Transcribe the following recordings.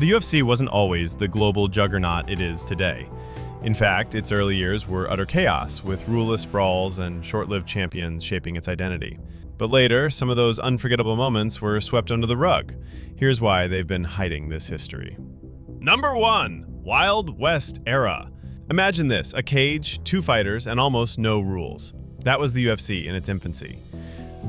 The UFC wasn't always the global juggernaut it is today. In fact, its early years were utter chaos, with ruleless brawls and short-lived champions shaping its identity. But later, some of those unforgettable moments were swept under the rug. Here's why they've been hiding this history. Number 1. Wild West Era. Imagine this, a cage, 2 fighters, and almost no rules. That was the UFC in its infancy.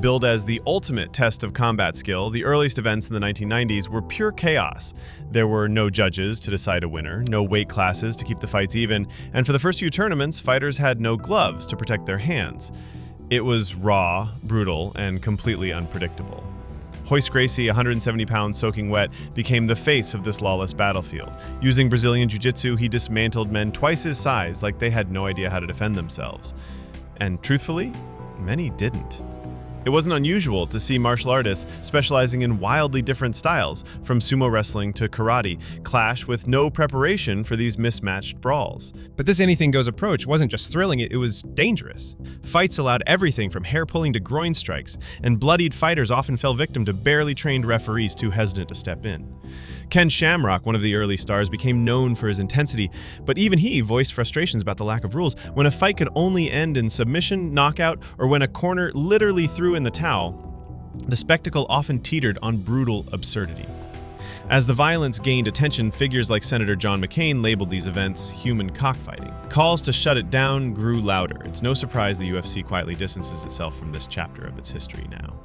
Billed as the ultimate test of combat skill, the earliest events in the 1990s were pure chaos. There were no judges to decide a winner, no weight classes to keep the fights even, and for the first few tournaments, fighters had no gloves to protect their hands. It was raw, brutal, and completely unpredictable. Royce Gracie, 170 pounds soaking wet, became the face of this lawless battlefield. Using Brazilian Jiu-Jitsu, he dismantled men twice his size like they had no idea how to defend themselves. And truthfully, many didn't. It wasn't unusual to see martial artists specializing in wildly different styles, from sumo wrestling to karate, clash with no preparation for these mismatched brawls. But this anything-goes approach wasn't just thrilling, it was dangerous. Fights allowed everything from hair-pulling to groin strikes, and bloodied fighters often fell victim to barely trained referees too hesitant to step in. Ken Shamrock, one of the early stars, became known for his intensity, but even he voiced frustrations about the lack of rules. When a fight could only end in submission, knockout, or when a corner literally threw in the towel, the spectacle often teetered on brutal absurdity. As the violence gained attention, figures like Senator John McCain labeled these events human cockfighting. Calls to shut it down grew louder. It's no surprise the UFC quietly distances itself from this chapter of its history now.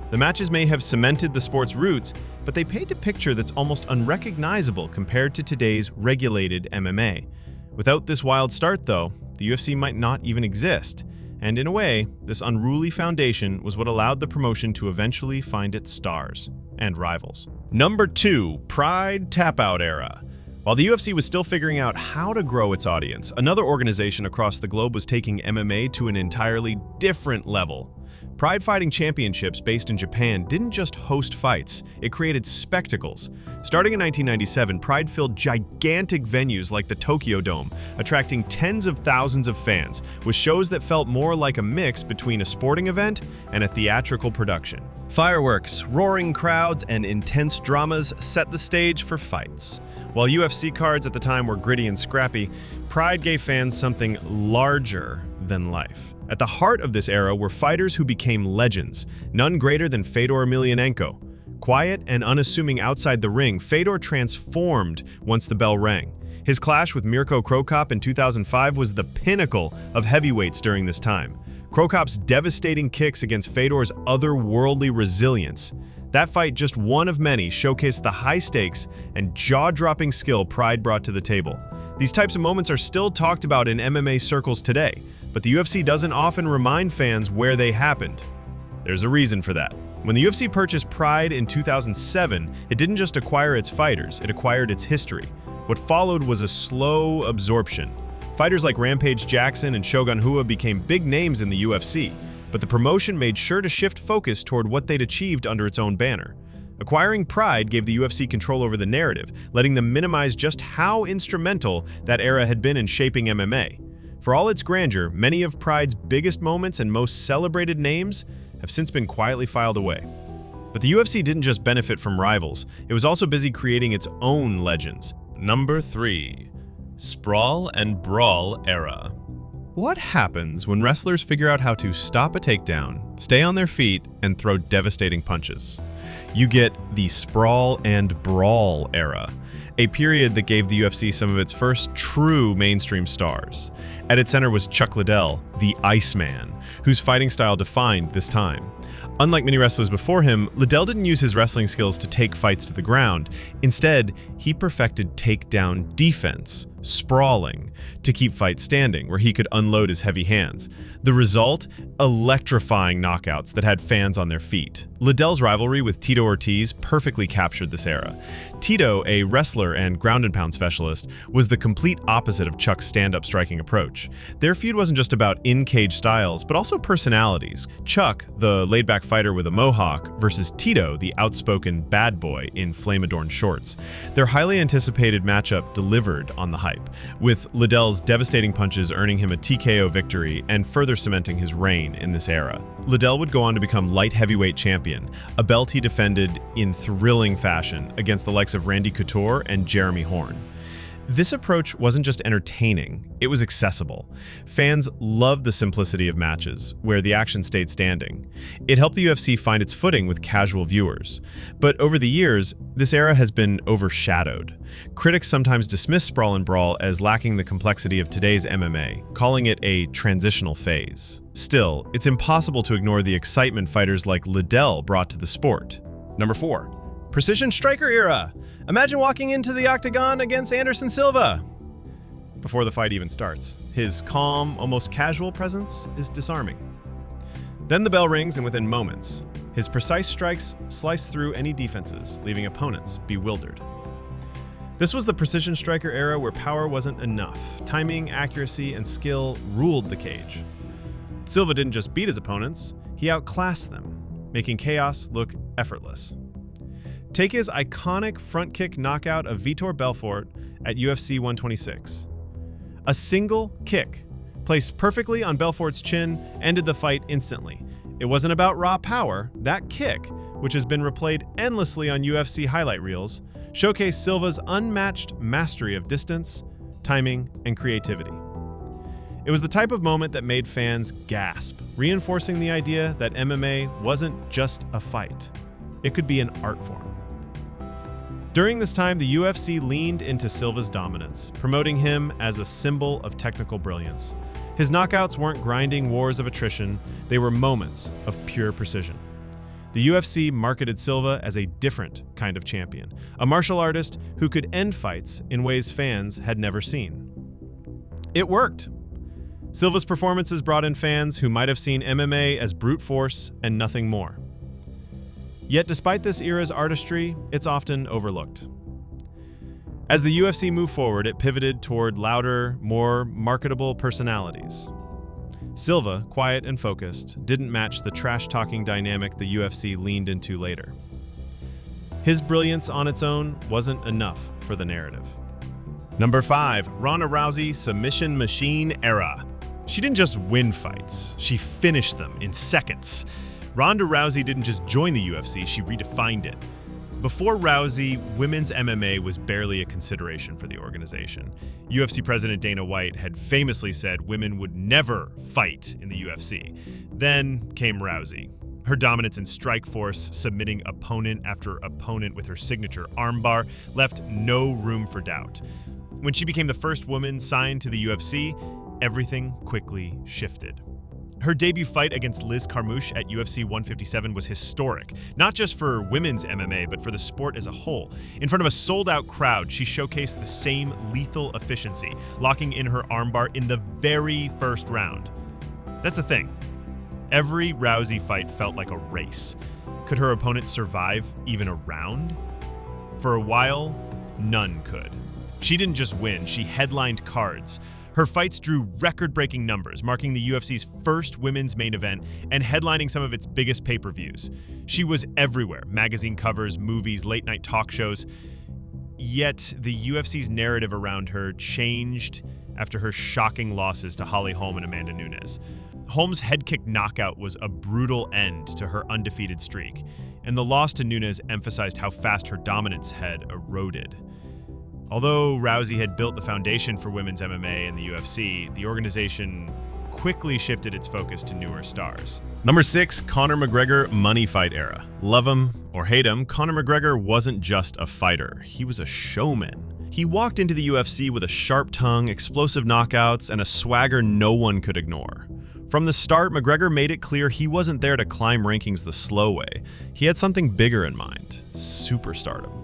The matches may have cemented the sport's roots, but they paint a picture that's almost unrecognizable compared to today's regulated MMA. Without this wild start, though, the UFC might not even exist. And in a way, this unruly foundation was what allowed the promotion to eventually find its stars and rivals. Number 2. Pride Tap-Out Era. While the UFC was still figuring out how to grow its audience, another organization across the globe was taking MMA to an entirely different level. Pride Fighting Championships, based in Japan, didn't just host fights, it created spectacles. Starting in 1997, Pride filled gigantic venues like the Tokyo Dome, attracting tens of thousands of fans, with shows that felt more like a mix between a sporting event and a theatrical production. Fireworks, roaring crowds, and intense dramas set the stage for fights. While UFC cards at the time were gritty and scrappy, Pride gave fans something larger than life. At the heart of this era were fighters who became legends, none greater than Fedor Emelianenko. Quiet and unassuming outside the ring, Fedor transformed once the bell rang. His clash with Mirko Cro Cop in 2005 was the pinnacle of heavyweights during this time. Cro Cop's devastating kicks against Fedor's otherworldly resilience. That fight, just one of many, showcased the high stakes and jaw-dropping skill Pride brought to the table. These types of moments are still talked about in MMA circles today, but the UFC doesn't often remind fans where they happened. There's a reason for that. When the UFC purchased Pride in 2007, it didn't just acquire its fighters, it acquired its history. What followed was a slow absorption. Fighters like Rampage Jackson and Shogun Rua became big names in the UFC, but the promotion made sure to shift focus toward what they'd achieved under its own banner. Acquiring Pride gave the UFC control over the narrative, letting them minimize just how instrumental that era had been in shaping MMA. For all its grandeur, many of Pride's biggest moments and most celebrated names have since been quietly filed away. But the UFC didn't just benefit from rivals, it was also busy creating its own legends. Number 3. Sprawl and Brawl Era. What happens when wrestlers figure out how to stop a takedown, stay on their feet, and throw devastating punches? You get the Sprawl and Brawl Era, a period that gave the UFC some of its first true mainstream stars. At its center was Chuck Liddell, the Iceman, whose fighting style defined this time. Unlike many wrestlers before him, Liddell didn't use his wrestling skills to take fights to the ground. Instead, he perfected takedown defense, sprawling, to keep fights standing, where he could unload his heavy hands. The result? Electrifying knockouts that had fans on their feet. Liddell's rivalry with Tito Ortiz perfectly captured this era. Tito, a wrestler and ground-and-pound specialist, was the complete opposite of Chuck's stand-up striking approach. Their feud wasn't just about in-cage styles, but also personalities. Chuck, the laid-back fighter with a mohawk, versus Tito, the outspoken bad boy in flame-adorned shorts. Their highly anticipated matchup delivered on the hype, with Liddell's devastating punches earning him a TKO victory and further cementing his reign in this era. Liddell would go on to become light heavyweight champion champion, a belt he defended in thrilling fashion against the likes of Randy Couture and Jeremy Horn. This approach wasn't just entertaining, it was accessible. Fans loved the simplicity of matches, where the action stayed standing. It helped the UFC find its footing with casual viewers. But over the years, this era has been overshadowed. Critics sometimes dismiss Sprawl and Brawl as lacking the complexity of today's MMA, calling it a transitional phase. Still, it's impossible to ignore the excitement fighters like Liddell brought to the sport. Number 4. Precision Striker Era. Imagine walking into the Octagon against Anderson Silva. Before the fight even starts, his calm, almost casual presence is disarming. Then the bell rings, and within moments, his precise strikes slice through any defenses, leaving opponents bewildered. This was the Precision Striker era where power wasn't enough. Timing, accuracy, and skill ruled the cage. Silva didn't just beat his opponents, he outclassed them, making chaos look effortless. Take his iconic front kick knockout of Vitor Belfort at UFC 126. A single kick, placed perfectly on Belfort's chin, ended the fight instantly. It wasn't about raw power. That kick, which has been replayed endlessly on UFC highlight reels, showcased Silva's unmatched mastery of distance, timing, and creativity. It was the type of moment that made fans gasp, reinforcing the idea that MMA wasn't just a fight. It could be an art form. During this time, the UFC leaned into Silva's dominance, promoting him as a symbol of technical brilliance. His knockouts weren't grinding wars of attrition, they were moments of pure precision. The UFC marketed Silva as a different kind of champion, a martial artist who could end fights in ways fans had never seen. It worked. Silva's performances brought in fans who might have seen MMA as brute force and nothing more. Yet despite this era's artistry, it's often overlooked. As the UFC moved forward, it pivoted toward louder, more marketable personalities. Silva, quiet and focused, didn't match the trash-talking dynamic the UFC leaned into later. His brilliance on its own wasn't enough for the narrative. Number 5. Ronda Rousey Submission Machine Era. She didn't just win fights, she finished them in seconds. Ronda Rousey didn't just join the UFC, she redefined it. Before Rousey, women's MMA was barely a consideration for the organization. UFC President Dana White had famously said women would never fight in the UFC. Then came Rousey. Her dominance in strike force, submitting opponent after opponent with her signature armbar, left no room for doubt. When she became the first woman signed to the UFC, everything quickly shifted. Her debut fight against Liz Carmouche at UFC 157 was historic, not just for women's MMA, but for the sport as a whole. In front of a sold-out crowd, she showcased the same lethal efficiency, locking in her armbar in the very first round. That's the thing. Every Rousey fight felt like a race. Could her opponent survive even a round? For a while, none could. She didn't just win, she headlined cards. Her fights drew record-breaking numbers, marking the UFC's first women's main event and headlining some of its biggest pay-per-views. She was everywhere, magazine covers, movies, late-night talk shows. Yet, the UFC's narrative around her changed after her shocking losses to Holly Holm and Amanda Nunes. Holm's head kick knockout was a brutal end to her undefeated streak, and the loss to Nunes emphasized how fast her dominance had eroded. Although Rousey had built the foundation for women's MMA in the UFC, the organization quickly shifted its focus to newer stars. Number 6. Conor McGregor Money Fight Era. Love him or hate him, Conor McGregor wasn't just a fighter, he was a showman. He walked into the UFC with a sharp tongue, explosive knockouts, and a swagger no one could ignore. From the start, McGregor made it clear he wasn't there to climb rankings the slow way. He had something bigger in mind, superstardom.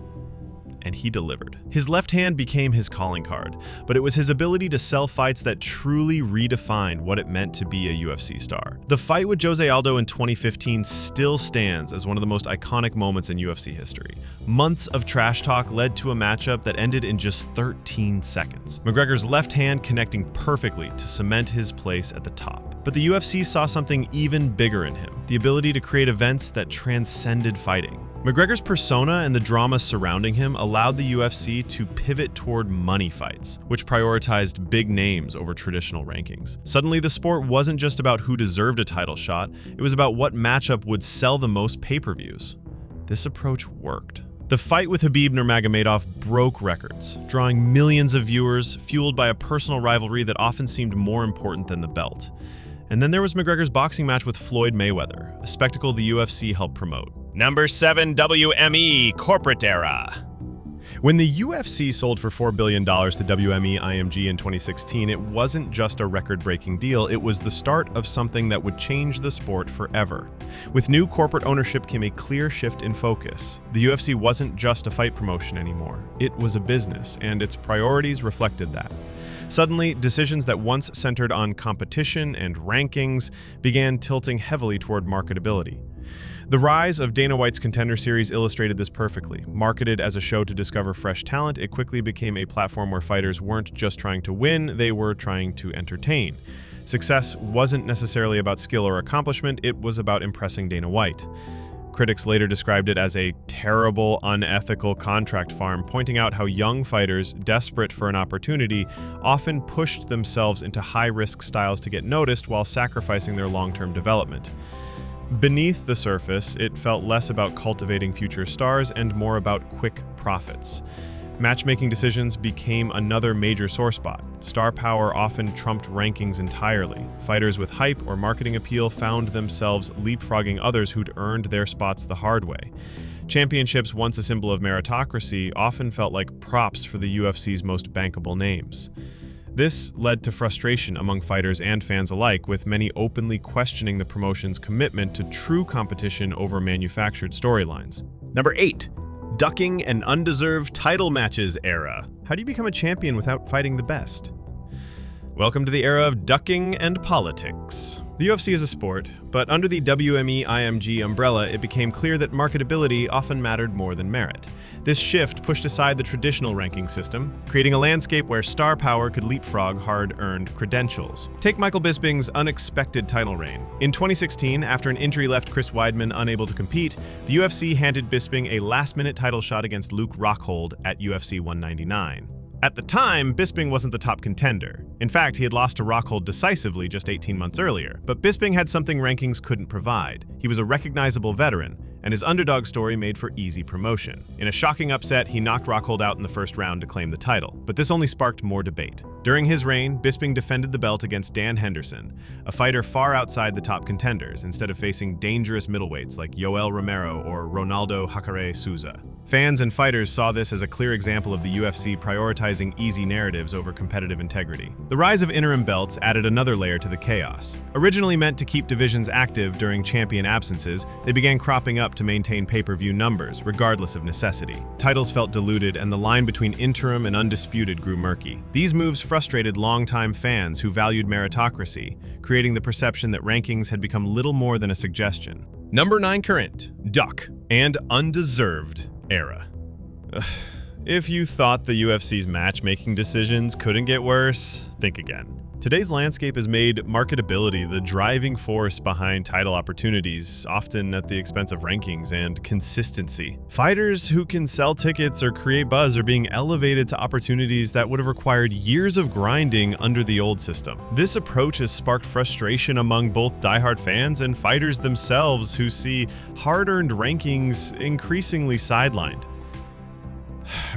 And he delivered. His left hand became his calling card, but it was his ability to sell fights that truly redefined what it meant to be a UFC star. The fight with Jose Aldo in 2015 still stands as one of the most iconic moments in UFC history. Months of trash talk led to a matchup that ended in just 13 seconds. McGregor's left hand connecting perfectly to cement his place at the top. But the UFC saw something even bigger in him, the ability to create events that transcended fighting. McGregor's persona and the drama surrounding him allowed the UFC to pivot toward money fights, which prioritized big names over traditional rankings. Suddenly, the sport wasn't just about who deserved a title shot, it was about what matchup would sell the most pay-per-views. This approach worked. The fight with Khabib Nurmagomedov broke records, drawing millions of viewers, fueled by a personal rivalry that often seemed more important than the belt. And then there was McGregor's boxing match with Floyd Mayweather, a spectacle the UFC helped promote. Number 7, WME Corporate Era. When the UFC sold for $4 billion to WME IMG in 2016, it wasn't just a record-breaking deal, it was the start of something that would change the sport forever. With new corporate ownership came a clear shift in focus. The UFC wasn't just a fight promotion anymore. It was a business, and its priorities reflected that. Suddenly, decisions that once centered on competition and rankings began tilting heavily toward marketability. The rise of Dana White's Contender Series illustrated this perfectly. Marketed as a show to discover fresh talent, it quickly became a platform where fighters weren't just trying to win, they were trying to entertain. Success wasn't necessarily about skill or accomplishment, it was about impressing Dana White. Critics later described it as a terrible, unethical contract farm, pointing out how young fighters, desperate for an opportunity, often pushed themselves into high-risk styles to get noticed while sacrificing their long-term development. Beneath the surface, it felt less about cultivating future stars and more about quick profits. Matchmaking decisions became another major sore spot. Star power often trumped rankings entirely. Fighters with hype or marketing appeal found themselves leapfrogging others who'd earned their spots the hard way. Championships, once a symbol of meritocracy, often felt like props for the UFC's most bankable names. This led to frustration among fighters and fans alike, with many openly questioning the promotion's commitment to true competition over manufactured storylines. Number 8, Ducking and Undeserved Title Matches Era. How do you become a champion without fighting the best? Welcome to the era of ducking and politics. The UFC is a sport, but under the WME IMG umbrella, it became clear that marketability often mattered more than merit. This shift pushed aside the traditional ranking system, creating a landscape where star power could leapfrog hard-earned credentials. Take Michael Bisping's unexpected title reign. In 2016, after an injury left Chris Weidman unable to compete, the UFC handed Bisping a last-minute title shot against Luke Rockhold at UFC 199. At the time, Bisping wasn't the top contender. In fact, he had lost to Rockhold decisively just 18 months earlier. But Bisping had something rankings couldn't provide. He was a recognizable veteran, and his underdog story made for easy promotion. In a shocking upset, he knocked Rockhold out in the first round to claim the title. But this only sparked more debate. During his reign, Bisping defended the belt against Dan Henderson, a fighter far outside the top contenders, instead of facing dangerous middleweights like Yoel Romero or Ronaldo Jacare Souza. Fans and fighters saw this as a clear example of the UFC prioritizing easy narratives over competitive integrity. The rise of interim belts added another layer to the chaos. Originally meant to keep divisions active during champion absences, they began cropping up to maintain pay-per-view numbers, regardless of necessity. Titles felt diluted, and the line between interim and undisputed grew murky. These moves frustrated longtime fans who valued meritocracy, creating the perception that rankings had become little more than a suggestion. Number 9 current, Duck and Undeserved Era. If you thought the UFC's matchmaking decisions couldn't get worse, think again. Today's landscape has made marketability the driving force behind title opportunities, often at the expense of rankings and consistency. Fighters who can sell tickets or create buzz are being elevated to opportunities that would have required years of grinding under the old system. This approach has sparked frustration among both diehard fans and fighters themselves who see hard-earned rankings increasingly sidelined.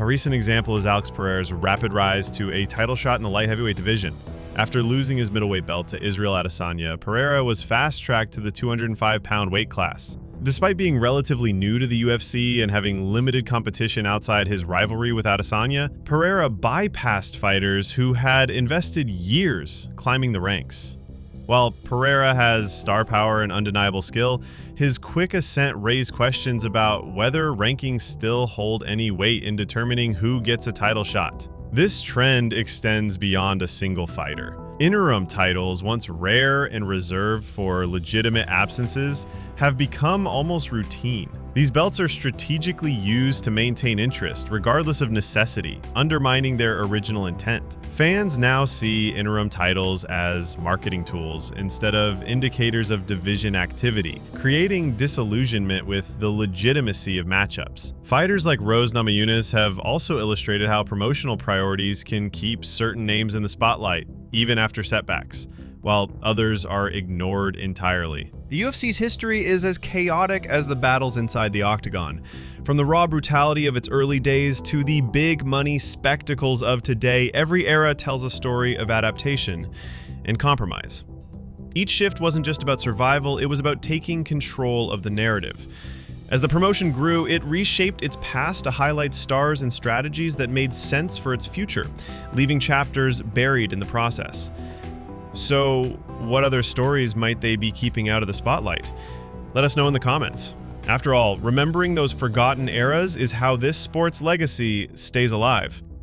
A recent example is Alex Pereira's rapid rise to a title shot in the light heavyweight division. After losing his middleweight belt to Israel Adesanya, Pereira was fast-tracked to the 205-pound weight class. Despite being relatively new to the UFC and having limited competition outside his rivalry with Adesanya, Pereira bypassed fighters who had invested years climbing the ranks. While Pereira has star power and undeniable skill, his quick ascent raised questions about whether rankings still hold any weight in determining who gets a title shot. This trend extends beyond a single fighter. Interim titles, once rare and reserved for legitimate absences, have become almost routine. These belts are strategically used to maintain interest, regardless of necessity, undermining their original intent. Fans now see interim titles as marketing tools instead of indicators of division activity, creating disillusionment with the legitimacy of matchups. Fighters like Rose Namajunas have also illustrated how promotional priorities can keep certain names in the spotlight, even after setbacks, while others are ignored entirely. The UFC's history is as chaotic as the battles inside the octagon. From the raw brutality of its early days to the big money spectacles of today, every era tells a story of adaptation and compromise. Each shift wasn't just about survival, it was about taking control of the narrative. As the promotion grew, it reshaped its past to highlight stars and strategies that made sense for its future, leaving chapters buried in the process. So, what other stories might they be keeping out of the spotlight? Let us know in the comments. After all, remembering those forgotten eras is how this sport's legacy stays alive.